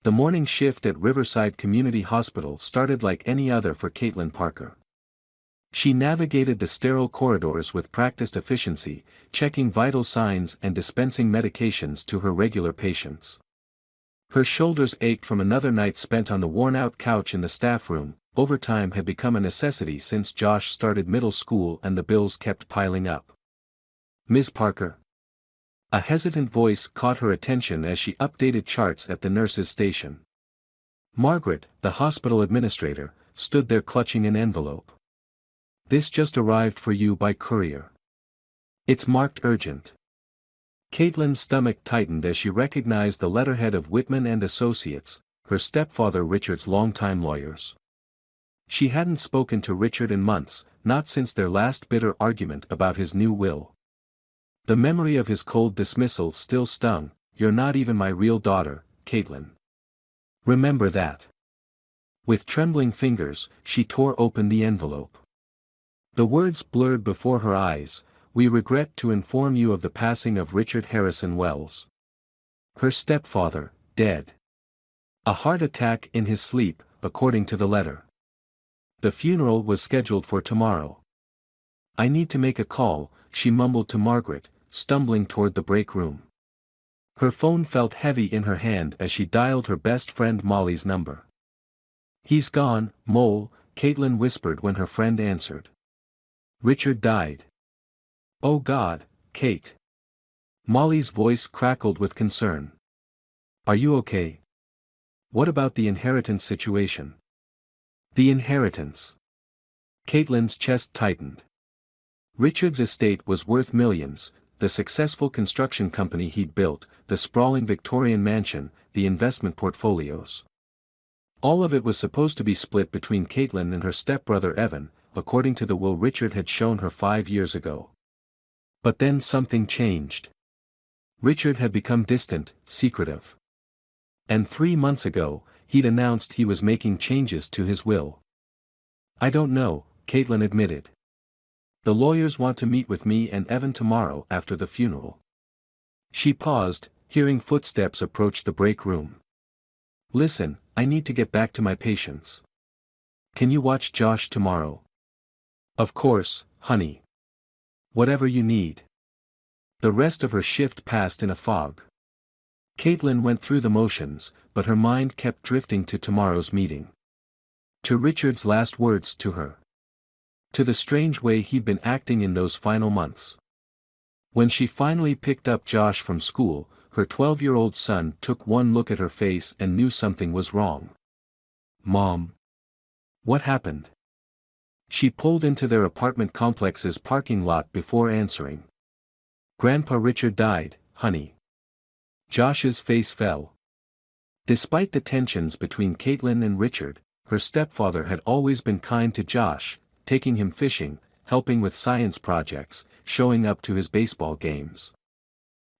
The morning shift at Riverside Community Hospital started like any other for Caitlin Parker. She navigated the sterile corridors with practiced efficiency, checking vital signs and dispensing medications to her regular patients. Her shoulders ached from another night spent on the worn-out couch in the staff room. Overtime had become a necessity since Josh started middle school and the bills kept piling up. "Ms. Parker?" A hesitant voice caught her attention as she updated charts at the nurse's station. Margaret, the hospital administrator, stood there clutching an envelope. "This just arrived for you by courier. It's marked urgent." Caitlin's stomach tightened as she recognized the letterhead of Whitman and Associates, her stepfather Richard's longtime lawyers. She hadn't spoken to Richard in months, not since their last bitter argument about his new will. The memory of his cold dismissal still stung. "You're not even my real daughter, Caitlin. Remember that." With trembling fingers, she tore open the envelope. The words blurred before her eyes. "We regret to inform you of the passing of Richard Harrison Wells. Her stepfather, dead. A heart attack in his sleep, according to the letter. The funeral was scheduled for tomorrow." "I need to make a call," she mumbled to Margaret, stumbling toward the break room. Her phone felt heavy in her hand as she dialed her best friend Molly's number. "He's gone, Mole," Caitlin whispered when her friend answered. "Richard died." "Oh God, Kate." Molly's voice crackled with concern. "Are you okay? What about the inheritance situation?" "The inheritance." Caitlin's chest tightened. Richard's estate was worth millions, the successful construction company he'd built, the sprawling Victorian mansion, the investment portfolios. All of it was supposed to be split between Caitlin and her stepbrother Evan, according to the will Richard had shown her 5 years ago. But then something changed. Richard had become distant, secretive. And 3 months ago, he'd announced he was making changes to his will. "I don't know," Caitlin admitted. "The lawyers want to meet with me and Evan tomorrow after the funeral." She paused, hearing footsteps approach the break room. "Listen, I need to get back to my patients. Can you watch Josh tomorrow?" "Of course, honey. Whatever you need." The rest of her shift passed in a fog. Caitlin went through the motions, but her mind kept drifting to tomorrow's meeting. To Richard's last words to her. To the strange way he'd been acting in those final months. When she finally picked up Josh from school, her 12-year-old son took one look at her face and knew something was wrong. "Mom. What happened?" She pulled into their apartment complex's parking lot before answering. "Grandpa Richard died, honey." Josh's face fell. Despite the tensions between Caitlin and Richard, her stepfather had always been kind to Josh, taking him fishing, helping with science projects, showing up to his baseball games.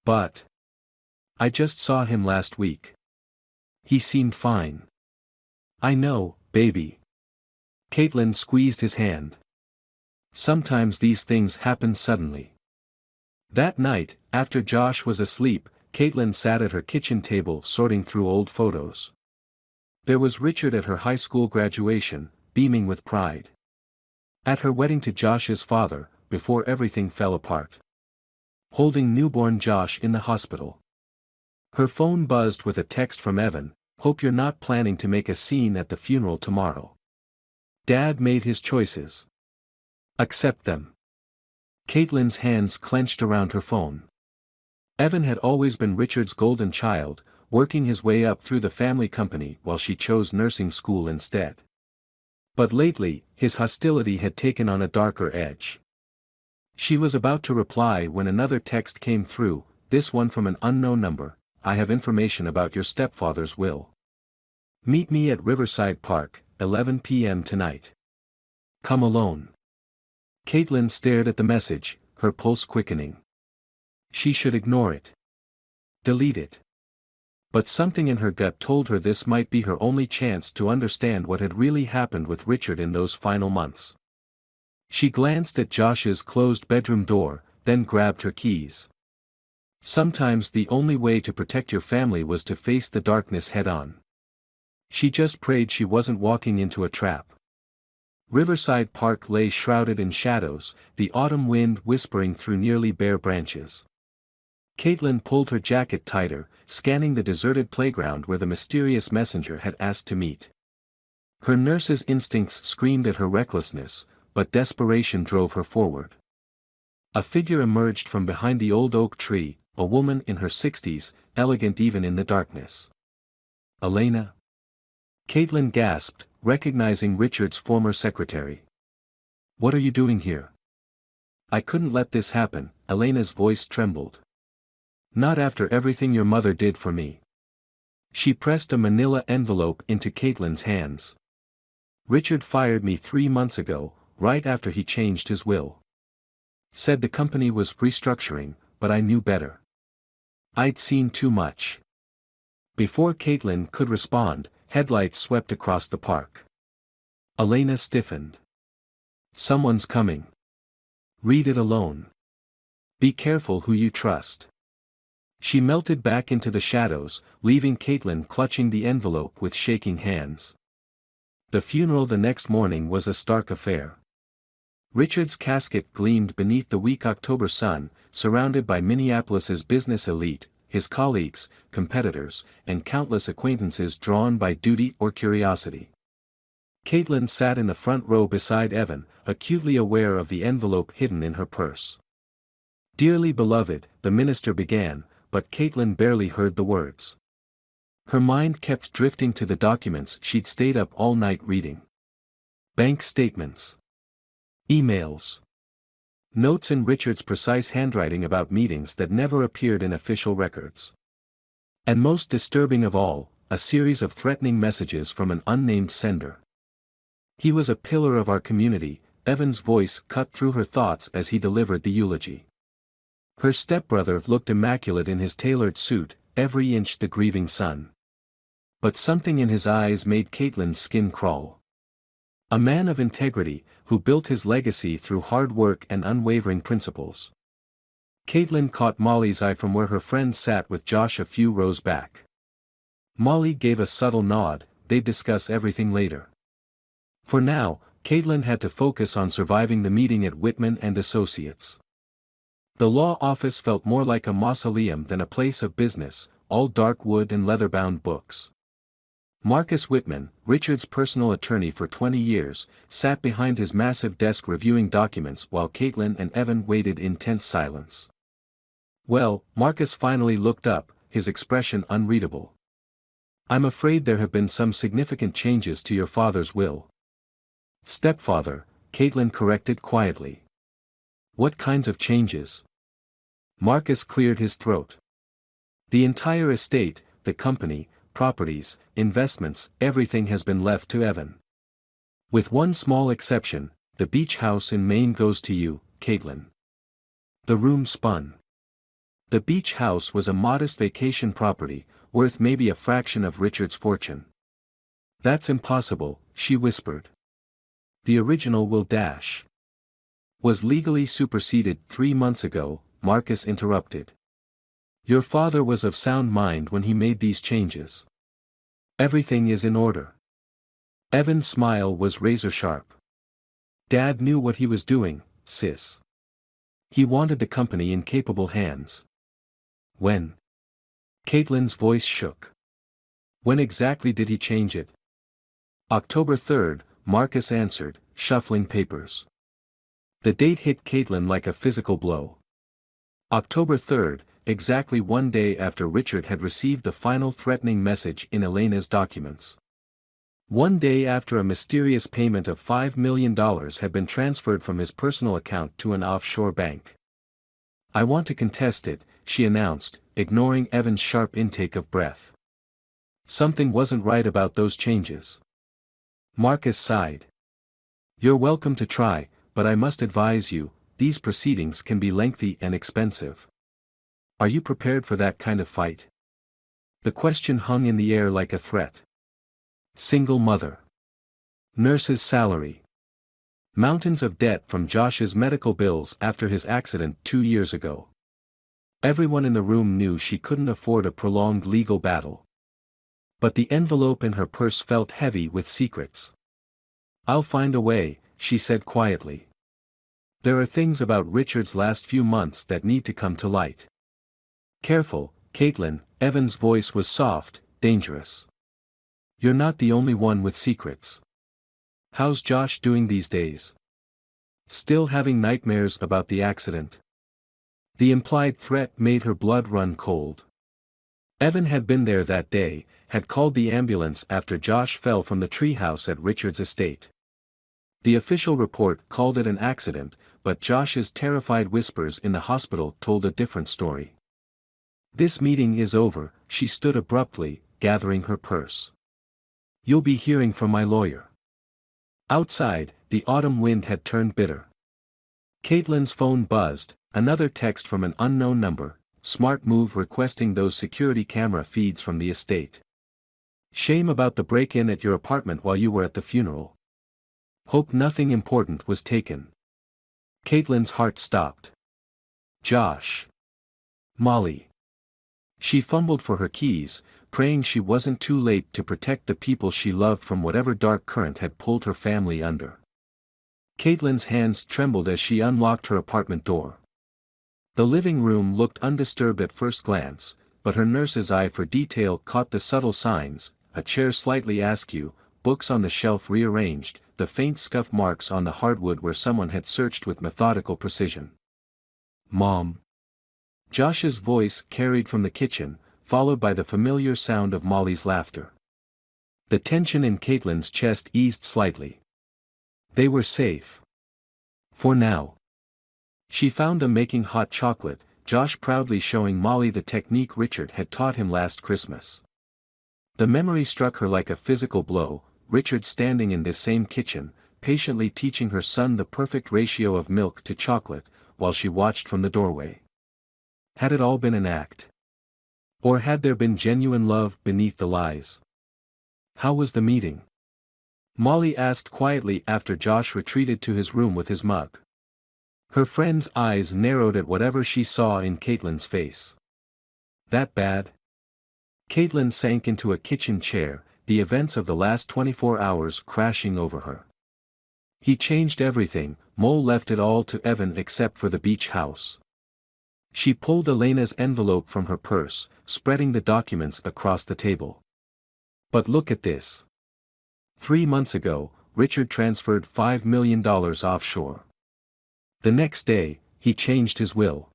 "But I just saw him last week. He seemed fine." "I know, baby." Caitlin squeezed his hand. "Sometimes these things happen suddenly." That night, after Josh was asleep, Caitlin sat at her kitchen table sorting through old photos. There was Richard at her high school graduation, beaming with pride. At her wedding to Josh's father, before everything fell apart. Holding newborn Josh in the hospital. Her phone buzzed with a text from Evan, "Hope you're not planning to make a scene at the funeral tomorrow. Dad made his choices. Accept them." Caitlin's hands clenched around her phone. Evan had always been Richard's golden child, working his way up through the family company while she chose nursing school instead. But lately, his hostility had taken on a darker edge. She was about to reply when another text came through, this one from an unknown number. "I have information about your stepfather's will. Meet me at Riverside Park, 11 p.m. tonight. Come alone." Caitlin stared at the message, her pulse quickening. She should ignore it. Delete it. But something in her gut told her this might be her only chance to understand what had really happened with Richard in those final months. She glanced at Josh's closed bedroom door, then grabbed her keys. Sometimes the only way to protect your family was to face the darkness head-on. She just prayed she wasn't walking into a trap. Riverside Park lay shrouded in shadows, the autumn wind whispering through nearly bare branches. Caitlin pulled her jacket tighter, scanning the deserted playground where the mysterious messenger had asked to meet. Her nurse's instincts screamed at her recklessness, but desperation drove her forward. A figure emerged from behind the old oak tree, a woman in her 60s, elegant even in the darkness. Elena? Caitlin gasped, recognizing Richard's former secretary. What are you doing here? I couldn't let this happen, Elena's voice trembled. Not after everything your mother did for me. She pressed a manila envelope into Caitlin's hands. Richard fired me 3 months ago, right after he changed his will. Said the company was restructuring, but I knew better. I'd seen too much. Before Caitlin could respond, headlights swept across the park. Elena stiffened. Someone's coming. Read it alone. Be careful who you trust. She melted back into the shadows, leaving Caitlin clutching the envelope with shaking hands. The funeral the next morning was a stark affair. Richard's casket gleamed beneath the weak October sun, surrounded by Minneapolis's business elite, his colleagues, competitors, and countless acquaintances drawn by duty or curiosity. Caitlin sat in the front row beside Evan, acutely aware of the envelope hidden in her purse. Dearly beloved, the minister began, but Caitlin barely heard the words. Her mind kept drifting to the documents she'd stayed up all night reading. Bank statements. Emails. Notes in Richard's precise handwriting about meetings that never appeared in official records. And most disturbing of all, a series of threatening messages from an unnamed sender. He was a pillar of our community, Evan's voice cut through her thoughts as he delivered the eulogy. Her stepbrother looked immaculate in his tailored suit, every inch the grieving son. But something in his eyes made Caitlin's skin crawl. A man of integrity, who built his legacy through hard work and unwavering principles. Caitlin caught Molly's eye from where her friend sat with Josh a few rows back. Molly gave a subtle nod, they'd discuss everything later. For now, Caitlin had to focus on surviving the meeting at Whitman and Associates. The law office felt more like a mausoleum than a place of business, all dark wood and leather-bound books. Marcus Whitman, Richard's personal attorney for 20 years, sat behind his massive desk reviewing documents while Caitlin and Evan waited in tense silence. Well, Marcus finally looked up, his expression unreadable. I'm afraid there have been some significant changes to your father's will. Stepfather, Caitlin corrected quietly. What kinds of changes? Marcus cleared his throat. The entire estate, the company, properties, investments, everything has been left to Evan. With one small exception, the beach house in Maine goes to you, Caitlin. The room spun. The beach house was a modest vacation property, worth maybe a fraction of Richard's fortune. That's impossible, she whispered. The original will dash. Was legally superseded 3 months ago, Marcus interrupted. Your father was of sound mind when he made these changes. Everything is in order. Evan's smile was razor-sharp. Dad knew what he was doing, sis. He wanted the company in capable hands. When? Caitlin's voice shook. When exactly did he change it? October 3rd, Marcus answered, shuffling papers. The date hit Caitlin like a physical blow. October 3rd, exactly 1 day after Richard had received the final threatening message in Elena's documents. 1 day after a mysterious payment of $5 million had been transferred from his personal account to an offshore bank. I want to contest it, she announced, ignoring Evan's sharp intake of breath. Something wasn't right about those changes. Marcus sighed. You're welcome to try, but I must advise you, these proceedings can be lengthy and expensive. Are you prepared for that kind of fight? The question hung in the air like a threat. Single mother. Nurse's salary. Mountains of debt from Josh's medical bills after his accident 2 years ago. Everyone in the room knew she couldn't afford a prolonged legal battle. But the envelope in her purse felt heavy with secrets. "I'll find a way," she said quietly. "There are things about Richard's last few months that need to come to light." "Careful, Caitlin," Evan's voice was soft, dangerous. "You're not the only one with secrets. How's Josh doing these days? Still having nightmares about the accident?" The implied threat made her blood run cold. Evan had been there that day, had called the ambulance after Josh fell from the treehouse at Richard's estate. The official report called it an accident, but Josh's terrified whispers in the hospital told a different story. "This meeting is over," she stood abruptly, gathering her purse. "You'll be hearing from my lawyer." Outside, the autumn wind had turned bitter. Caitlin's phone buzzed, another text from an unknown number, smart move requesting those security camera feeds from the estate. "Shame about the break-in at your apartment while you were at the funeral. Hope nothing important was taken." Caitlin's heart stopped. Josh. Molly. She fumbled for her keys, praying she wasn't too late to protect the people she loved from whatever dark current had pulled her family under. Caitlin's hands trembled as she unlocked her apartment door. The living room looked undisturbed at first glance, but her nurse's eye for detail caught the subtle signs: a chair slightly askew, books on the shelf rearranged, the faint scuff marks on the hardwood where someone had searched with methodical precision. "Mom." Josh's voice carried from the kitchen, followed by the familiar sound of Molly's laughter. The tension in Caitlin's chest eased slightly. They were safe. For now. She found them making hot chocolate, Josh proudly showing Molly the technique Richard had taught him last Christmas. The memory struck her like a physical blow, Richard standing in this same kitchen, patiently teaching her son the perfect ratio of milk to chocolate, while she watched from the doorway. Had it all been an act? Or had there been genuine love beneath the lies? "How was the meeting?" Molly asked quietly after Josh retreated to his room with his mug. Her friend's eyes narrowed at whatever she saw in Caitlin's face. "That bad?" Caitlin sank into a kitchen chair, the events of the last 24 hours crashing over her. "He changed everything, Mole left it all to Evan except for the beach house." She pulled Elena's envelope from her purse, spreading the documents across the table. "But look at this. 3 months ago, Richard transferred $5 million offshore. The next day, he changed his will.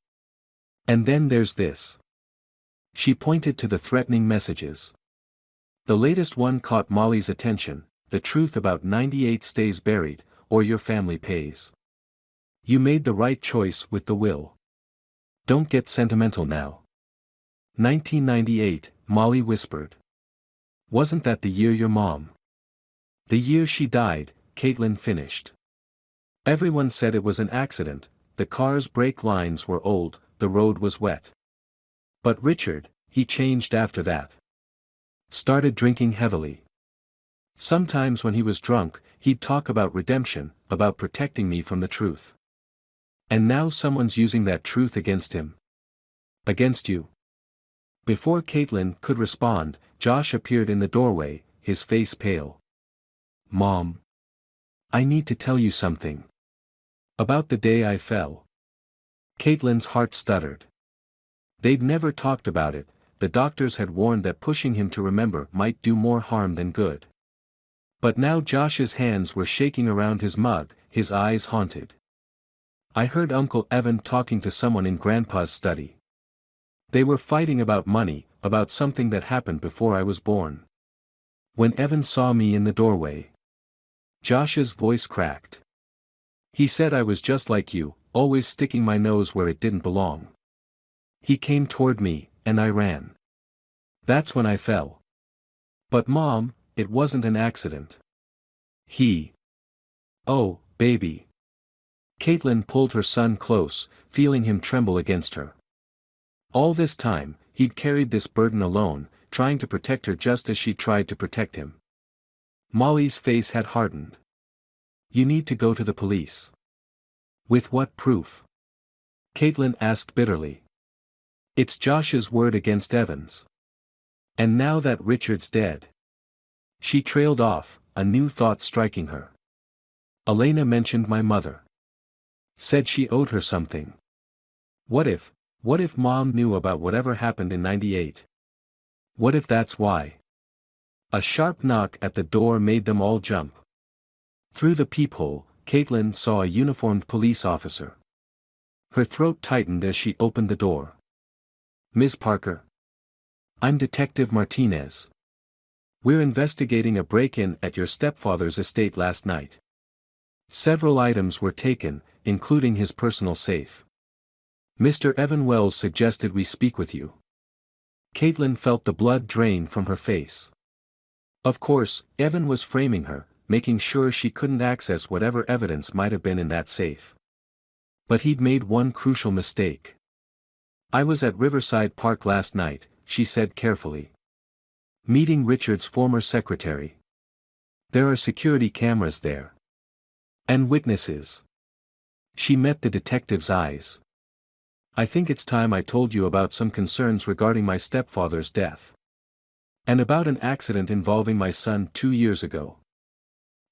And then there's this." She pointed to the threatening messages. The latest one caught Molly's attention: "The truth about 98 stays buried, or your family pays. You made the right choice with the will. Don't get sentimental now." 1998, Molly whispered. "Wasn't that the year your mom?" "The year she died," Caitlin finished. "Everyone said it was an accident, the car's brake lines were old, the road was wet. But Richard, he changed after that. Started drinking heavily. Sometimes when he was drunk, he'd talk about redemption, about protecting me from the truth. And now someone's using that truth against him. Against you." Before Caitlin could respond, Josh appeared in the doorway, his face pale. "Mom. I need to tell you something. About the day I fell." Caitlin's heart stuttered. They'd never talked about it, the doctors had warned that pushing him to remember might do more harm than good. But now Josh's hands were shaking around his mug, his eyes haunted. "I heard Uncle Evan talking to someone in Grandpa's study. They were fighting about money, about something that happened before I was born. When Evan saw me in the doorway." Josh's voice cracked. "He said I was just like you, always sticking my nose where it didn't belong. He came toward me, and I ran. That's when I fell. But Mom, it wasn't an accident. He..." "Oh, baby." Caitlin pulled her son close, feeling him tremble against her. All this time, he'd carried this burden alone, trying to protect her just as she tried to protect him. Molly's face had hardened. "You need to go to the police." "With what proof?" Caitlin asked bitterly. "It's Josh's word against Evan's." And now that Richard's dead. She trailed off, a new thought striking her. Elena mentioned my mother. Said she owed her something. What if Mom knew about whatever happened in '98? What if that's why? A sharp knock at the door made them all jump. Through the peephole, Caitlin saw a uniformed police officer. Her throat tightened as she opened the door. Ms. Parker? I'm Detective Martinez. We're investigating a break-in at your stepfather's estate last night. Several items were taken, including his personal safe. Mr. Evan Wells suggested we speak with you. Caitlin felt the blood drain from her face. Of course, Evan was framing her, making sure she couldn't access whatever evidence might have been in that safe. But he'd made one crucial mistake. I was at Riverside Park last night, she said carefully. Meeting Richard's former secretary. There are security cameras there. And witnesses. She met the detective's eyes. I think it's time I told you about some concerns regarding my stepfather's death. And about an accident involving my son 2 years ago.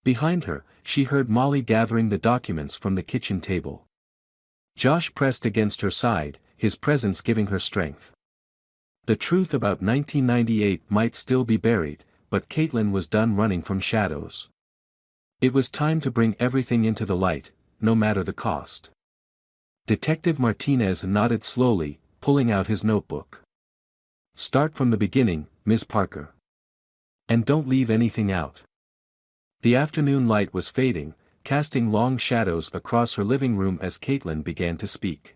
Behind her, she heard Molly gathering the documents from the kitchen table. Josh pressed against her side, his presence giving her strength. The truth about 1998 might still be buried, but Caitlin was done running from shadows. It was time to bring everything into the light, no matter the cost. Detective Martinez nodded slowly, pulling out his notebook. Start from the beginning, Ms. Parker. And don't leave anything out. The afternoon light was fading, casting long shadows across her living room as Caitlin began to speak.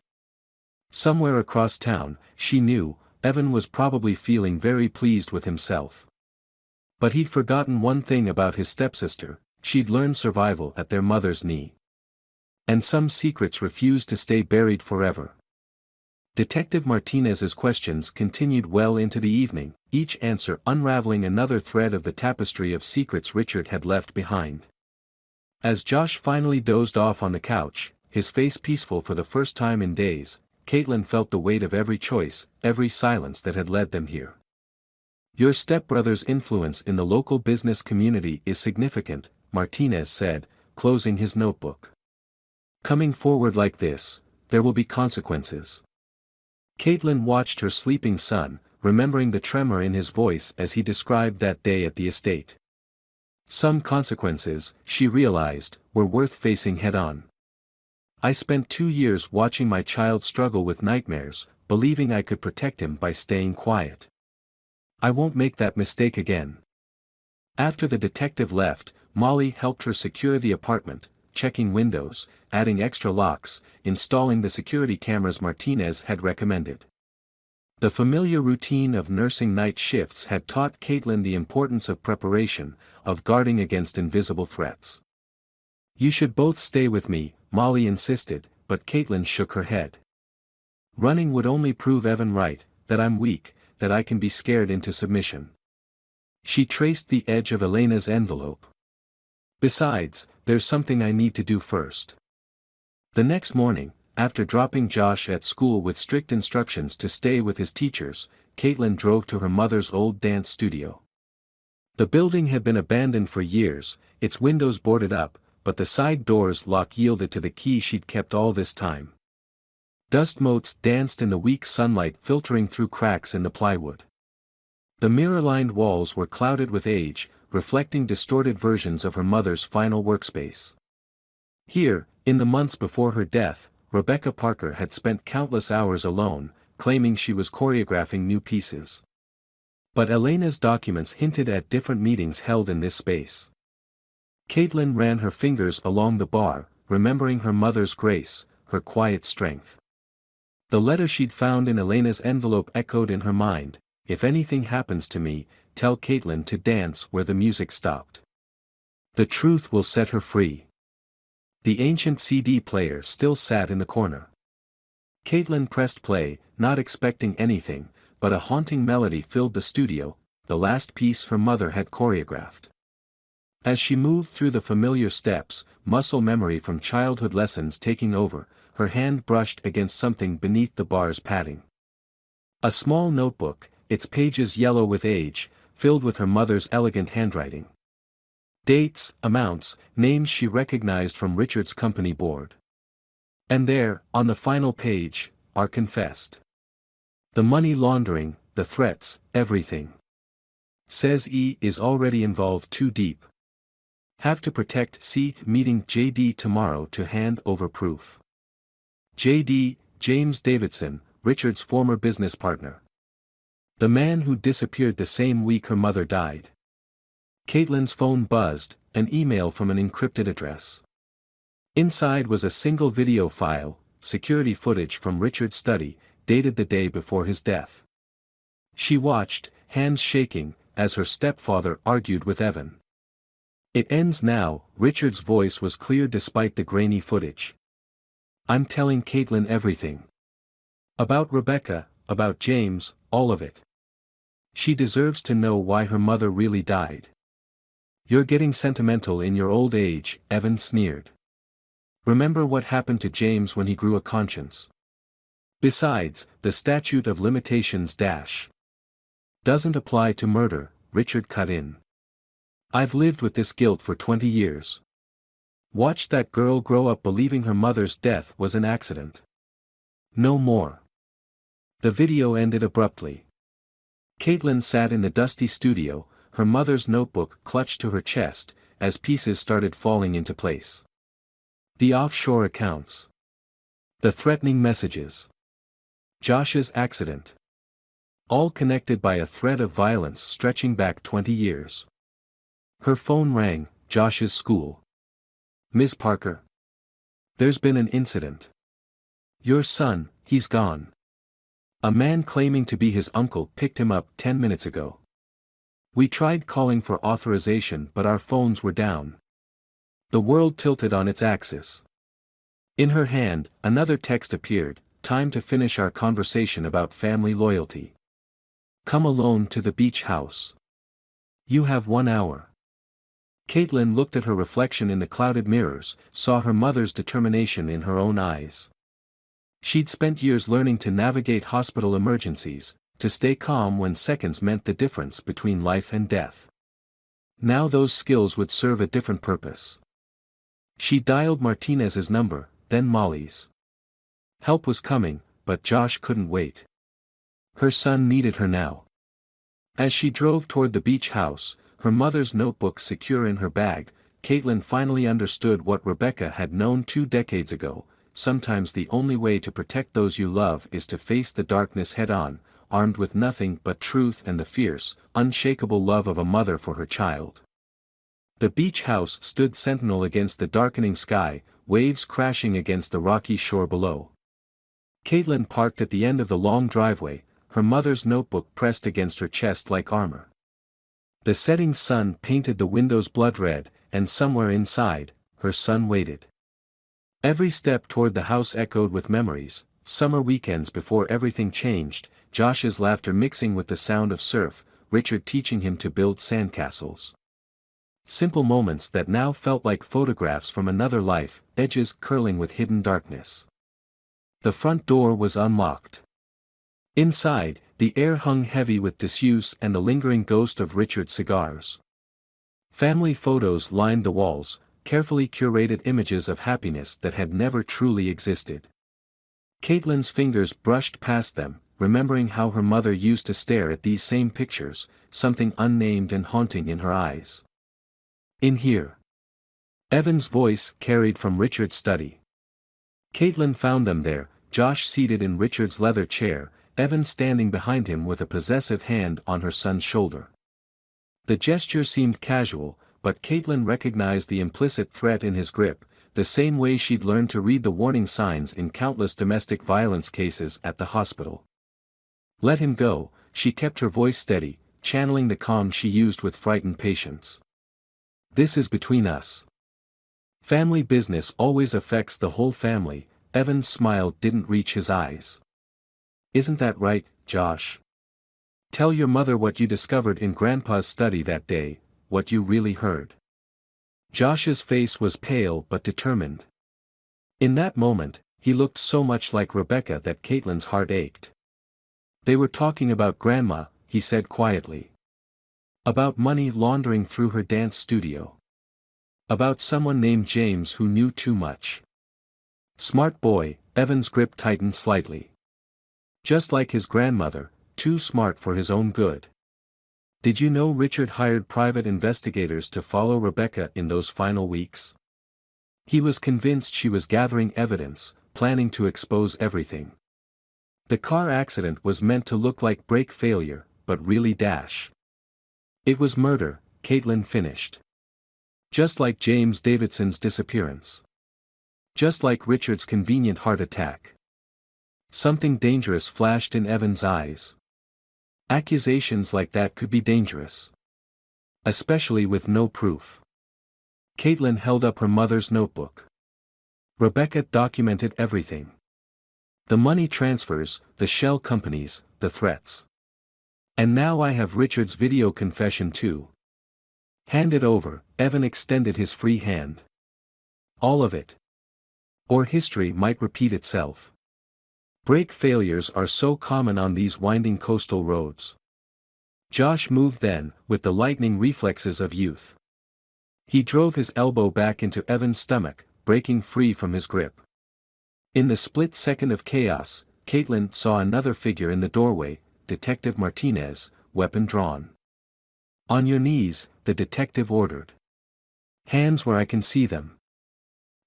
Somewhere across town, she knew, Evan was probably feeling very pleased with himself. But he'd forgotten one thing about his stepsister: she'd learned survival at their mother's knee. And some secrets refused to stay buried forever. Detective Martinez's questions continued well into the evening, each answer unraveling another thread of the tapestry of secrets Richard had left behind. As Josh finally dozed off on the couch, his face peaceful for the first time in days, Caitlin felt the weight of every choice, every silence that had led them here. Your stepbrother's influence in the local business community is significant, Martinez said, closing his notebook. Coming forward like this, there will be consequences. Caitlin watched her sleeping son, remembering the tremor in his voice as he described that day at the estate. Some consequences, she realized, were worth facing head-on. I spent 2 years watching my child struggle with nightmares, believing I could protect him by staying quiet. I won't make that mistake again. After the detective left, Molly helped her secure the apartment, checking windows, adding extra locks, installing the security cameras Martinez had recommended. The familiar routine of nursing night shifts had taught Caitlin the importance of preparation, of guarding against invisible threats. You should both stay with me, Molly insisted, but Caitlin shook her head. Running would only prove Evan right, that I'm weak, that I can be scared into submission. She traced the edge of Elena's envelope. Besides, there's something I need to do first. The next morning, after dropping Josh at school with strict instructions to stay with his teachers, Caitlin drove to her mother's old dance studio. The building had been abandoned for years, its windows boarded up, but the side door's lock yielded to the key she'd kept all this time. Dust motes danced in the weak sunlight filtering through cracks in the plywood. The mirror-lined walls were clouded with age, reflecting distorted versions of her mother's final workspace. Here, in the months before her death, Rebecca Parker had spent countless hours alone, claiming she was choreographing new pieces. But Elena's documents hinted at different meetings held in this space. Caitlin ran her fingers along the bar, remembering her mother's grace, her quiet strength. The letter she'd found in Elena's envelope echoed in her mind: if anything happens to me, tell Caitlin to dance where the music stopped. The truth will set her free. The ancient CD player still sat in the corner. Caitlin pressed play, not expecting anything, but a haunting melody filled the studio, the last piece her mother had choreographed. As she moved through the familiar steps, muscle memory from childhood lessons taking over, her hand brushed against something beneath the bar's padding. A small notebook, its pages yellow with age, filled with her mother's elegant handwriting. Dates, amounts, names she recognized from Richard's company board. And there, on the final page, are confessed. The money laundering, the threats, everything. Says E is already involved too deep. Have to protect C. Meeting JD tomorrow to hand over proof. JD, James Davidson, Richard's former business partner. The man who disappeared the same week her mother died. Caitlin's phone buzzed, an email from an encrypted address. Inside was a single video file, security footage from Richard's study, dated the day before his death. She watched, hands shaking, as her stepfather argued with Evan. It ends now, Richard's voice was clear despite the grainy footage. I'm telling Caitlin everything. About Rebecca, about James, all of it. She deserves to know why her mother really died. You're getting sentimental in your old age, Evan sneered. Remember what happened to James when he grew a conscience. Besides, the statute of limitations doesn't apply to murder, Richard cut in. I've lived with this guilt for 20 years. Watched that girl grow up believing her mother's death was an accident. No more. The video ended abruptly. Caitlin sat in the dusty studio, her mother's notebook clutched to her chest, as pieces started falling into place. The offshore accounts. The threatening messages. Josh's accident. All connected by a thread of violence stretching back 20 years. Her phone rang, Josh's school. Ms. Parker. There's been an incident. Your son, he's gone. A man claiming to be his uncle picked him up 10 minutes ago. We tried calling for authorization but our phones were down. The world tilted on its axis. In her hand, another text appeared, time to finish our conversation about family loyalty. Come alone to the beach house. You have 1 hour. Caitlin looked at her reflection in the clouded mirrors, saw her mother's determination in her own eyes. She'd spent years learning to navigate hospital emergencies, to stay calm when seconds meant the difference between life and death. Now those skills would serve a different purpose. She dialed Martinez's number, then Molly's. Help was coming, but Josh couldn't wait. Her son needed her now. As she drove toward the beach house, her mother's notebook secure in her bag, Caitlin finally understood what Rebecca had known 2 decades ago. Sometimes the only way to protect those you love is to face the darkness head-on, armed with nothing but truth and the fierce, unshakable love of a mother for her child. The beach house stood sentinel against the darkening sky, waves crashing against the rocky shore below. Caitlin parked at the end of the long driveway, her mother's notebook pressed against her chest like armor. The setting sun painted the windows blood red, and somewhere inside, her son waited. Every step toward the house echoed with memories, summer weekends before everything changed, Josh's laughter mixing with the sound of surf, Richard teaching him to build sandcastles. Simple moments that now felt like photographs from another life, edges curling with hidden darkness. The front door was unlocked. Inside, the air hung heavy with disuse and the lingering ghost of Richard's cigars. Family photos lined the walls, carefully curated images of happiness that had never truly existed. Caitlin's fingers brushed past them, remembering how her mother used to stare at these same pictures, something unnamed and haunting in her eyes. In here. Evan's voice carried from Richard's study. Caitlin found them there, Josh seated in Richard's leather chair, Evan standing behind him with a possessive hand on her son's shoulder. The gesture seemed casual, but Caitlin recognized the implicit threat in his grip, the same way she'd learned to read the warning signs in countless domestic violence cases at the hospital. Let him go, she kept her voice steady, channeling the calm she used with frightened patience. This is between us. Family business always affects the whole family. Evan's smile didn't reach his eyes. Isn't that right, Josh? Tell your mother what you discovered in Grandpa's study that day, what you really heard. Josh's face was pale but determined. In that moment, he looked so much like Rebecca that Caitlin's heart ached. They were talking about Grandma, he said quietly. About money laundering through her dance studio. About someone named James who knew too much. Smart boy, Evan's grip tightened slightly. Just like his grandmother, too smart for his own good. Did you know Richard hired private investigators to follow Rebecca in those final weeks? He was convinced she was gathering evidence, planning to expose everything. The car accident was meant to look like brake failure, but really dash. It was murder, Caitlin finished. Just like James Davidson's disappearance. Just like Richard's convenient heart attack. Something dangerous flashed in Evan's eyes. Accusations like that could be dangerous. Especially with no proof. Caitlin held up her mother's notebook. Rebecca documented everything. The money transfers, the shell companies, the threats. And now I have Richard's video confession too. Hand it over, Evan extended his free hand. All of it. Or history might repeat itself. Brake failures are so common on these winding coastal roads. Josh moved then, with the lightning reflexes of youth. He drove his elbow back into Evan's stomach, breaking free from his grip. In the split second of chaos, Caitlin saw another figure in the doorway, Detective Martinez, weapon drawn. On your knees, the detective ordered. Hands where I can see them.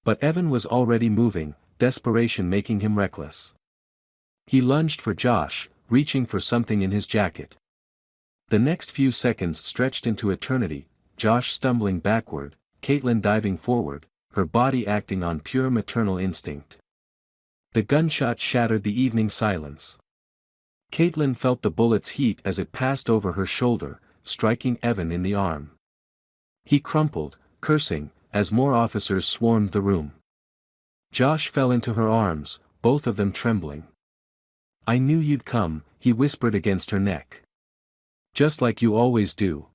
But Evan was already moving, desperation making him reckless. He lunged for Josh, reaching for something in his jacket. The next few seconds stretched into eternity, Josh stumbling backward, Caitlin diving forward, her body acting on pure maternal instinct. The gunshot shattered the evening silence. Caitlin felt the bullet's heat as it passed over her shoulder, striking Evan in the arm. He crumpled, cursing, as more officers swarmed the room. Josh fell into her arms, both of them trembling. I knew you'd come, he whispered against her neck. Just like you always do.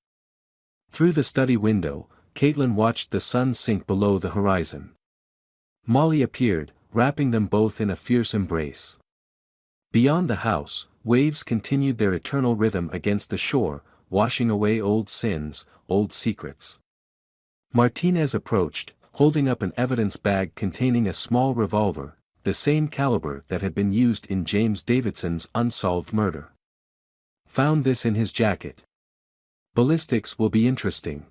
Through the study window, Caitlin watched the sun sink below the horizon. Molly appeared, wrapping them both in a fierce embrace. Beyond the house, waves continued their eternal rhythm against the shore, washing away old sins, old secrets. Martinez approached, holding up an evidence bag containing a small revolver, the same caliber that had been used in James Davidson's unsolved murder. Found this in his jacket. Ballistics will be interesting.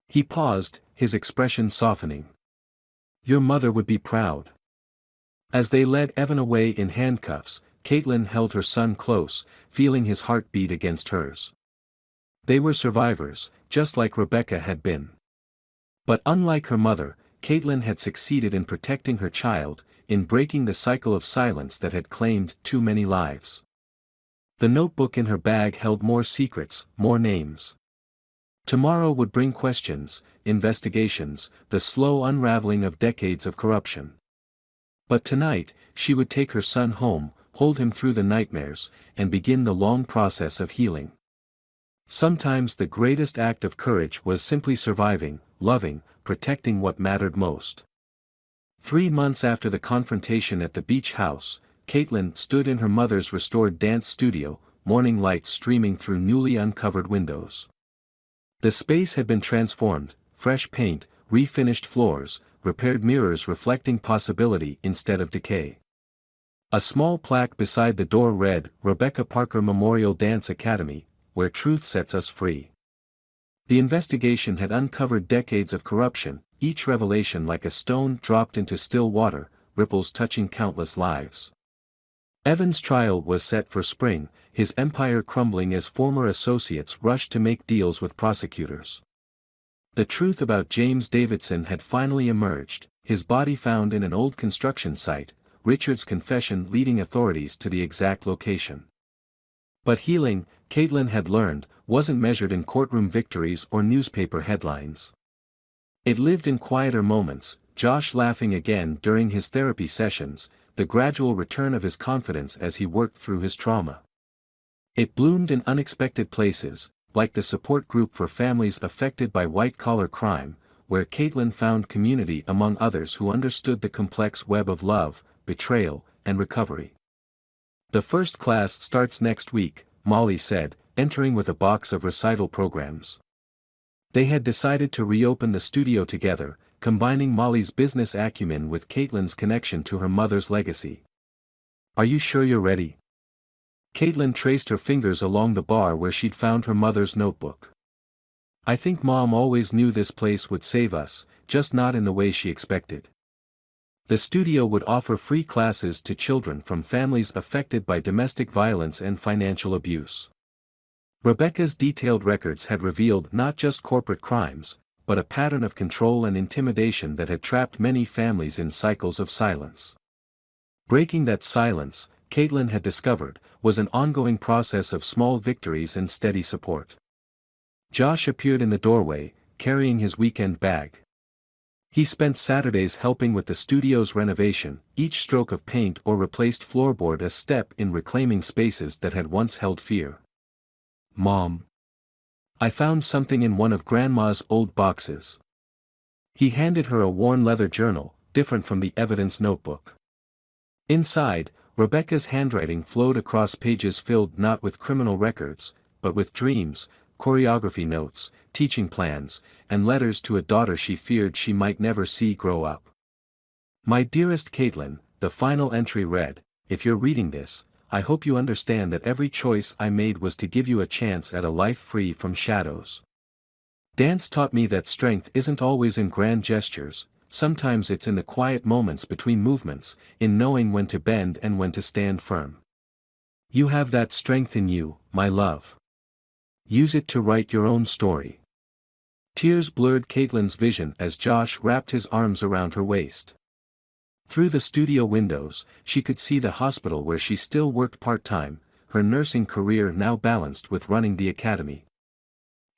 He paused, his expression softening. Your mother would be proud. As they led Evan away in handcuffs, Caitlin held her son close, feeling his heart beat against hers. They were survivors, just like Rebecca had been. But unlike her mother, Caitlin had succeeded in protecting her child, in breaking the cycle of silence that had claimed too many lives. The notebook in her bag held more secrets, more names. Tomorrow would bring questions, investigations, the slow unraveling of decades of corruption. But tonight, she would take her son home, hold him through the nightmares, and begin the long process of healing. Sometimes the greatest act of courage was simply surviving, loving, protecting what mattered most. 3 months after the confrontation at the beach house, Caitlin stood in her mother's restored dance studio, morning light streaming through newly uncovered windows. The space had been transformed, fresh paint, refinished floors, repaired mirrors reflecting possibility instead of decay. A small plaque beside the door read, Rebecca Parker Memorial Dance Academy, where truth sets us free. The investigation had uncovered decades of corruption, each revelation like a stone dropped into still water, ripples touching countless lives. Evan's trial was set for spring, his empire crumbling as former associates rushed to make deals with prosecutors. The truth about James Davidson had finally emerged, his body found in an old construction site, Richard's confession leading authorities to the exact location. But healing, Caitlin had learned, wasn't measured in courtroom victories or newspaper headlines. It lived in quieter moments, Josh laughing again during his therapy sessions, the gradual return of his confidence as he worked through his trauma. It bloomed in unexpected places, like the support group for families affected by white-collar crime, where Caitlin found community among others who understood the complex web of love, betrayal, and recovery. The first class starts next week, Molly said, entering with a box of recital programs. They had decided to reopen the studio together, combining Molly's business acumen with Caitlin's connection to her mother's legacy. "Are you sure you're ready?" Caitlin traced her fingers along the bar where she'd found her mother's notebook. "I think Mom always knew this place would save us, just not in the way she expected." The studio would offer free classes to children from families affected by domestic violence and financial abuse. Rebecca's detailed records had revealed not just corporate crimes, but a pattern of control and intimidation that had trapped many families in cycles of silence. Breaking that silence, Caitlin had discovered, was an ongoing process of small victories and steady support. Josh appeared in the doorway, carrying his weekend bag. He spent Saturdays helping with the studio's renovation, each stroke of paint or replaced floorboard a step in reclaiming spaces that had once held fear. "Mom, I found something in one of Grandma's old boxes." He handed her a worn leather journal, different from the evidence notebook. Inside, Rebecca's handwriting flowed across pages filled not with criminal records, but with dreams, choreography notes, teaching plans, and letters to a daughter she feared she might never see grow up. "My dearest Caitlin," the final entry read, "if you're reading this, I hope you understand that every choice I made was to give you a chance at a life free from shadows. Dance taught me that strength isn't always in grand gestures, sometimes it's in the quiet moments between movements, in knowing when to bend and when to stand firm. You have that strength in you, my love. Use it to write your own story." Tears blurred Caitlin's vision as Josh wrapped his arms around her waist. Through the studio windows, she could see the hospital where she still worked part-time, her nursing career now balanced with running the academy.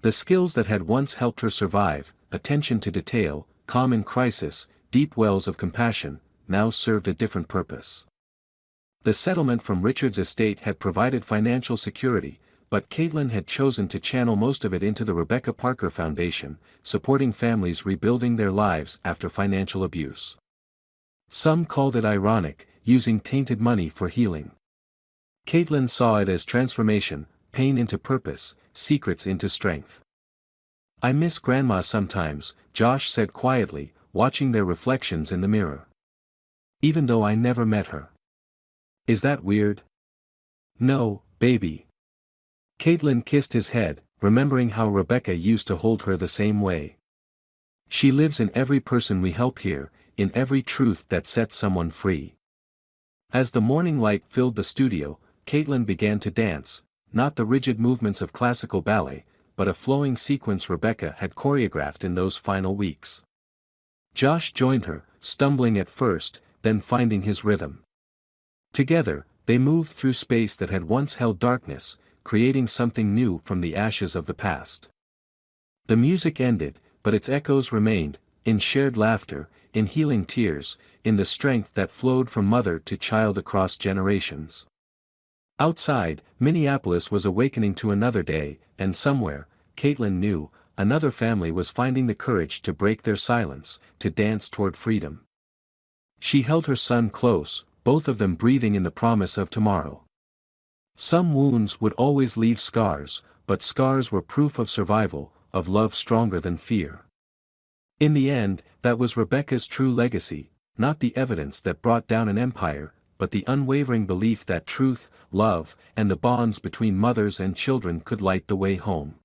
The skills that had once helped her survive, attention to detail, calm in crisis, deep wells of compassion, now served a different purpose. The settlement from Richard's estate had provided financial security, but Caitlin had chosen to channel most of it into the Rebecca Parker Foundation, supporting families rebuilding their lives after financial abuse. Some called it ironic, using tainted money for healing. Caitlin saw it as transformation, pain into purpose, secrets into strength. "I miss Grandma sometimes," Josh said quietly, watching their reflections in the mirror. "Even though I never met her." "Is that weird?" "No, baby." Caitlin kissed his head, remembering how Rebecca used to hold her the same way. "She lives in every person we help here, in every truth that sets someone free." As the morning light filled the studio, Caitlin began to dance, not the rigid movements of classical ballet, but a flowing sequence Rebecca had choreographed in those final weeks. Josh joined her, stumbling at first, then finding his rhythm. Together, they moved through space that had once held darkness, creating something new from the ashes of the past. The music ended, but its echoes remained, in shared laughter, in healing tears, in the strength that flowed from mother to child across generations. Outside, Minneapolis was awakening to another day, and somewhere, Caitlin knew, another family was finding the courage to break their silence, to dance toward freedom. She held her son close, both of them breathing in the promise of tomorrow. Some wounds would always leave scars, but scars were proof of survival, of love stronger than fear. In the end, that was Rebecca's true legacy, not the evidence that brought down an empire, but the unwavering belief that truth, love, and the bonds between mothers and children could light the way home.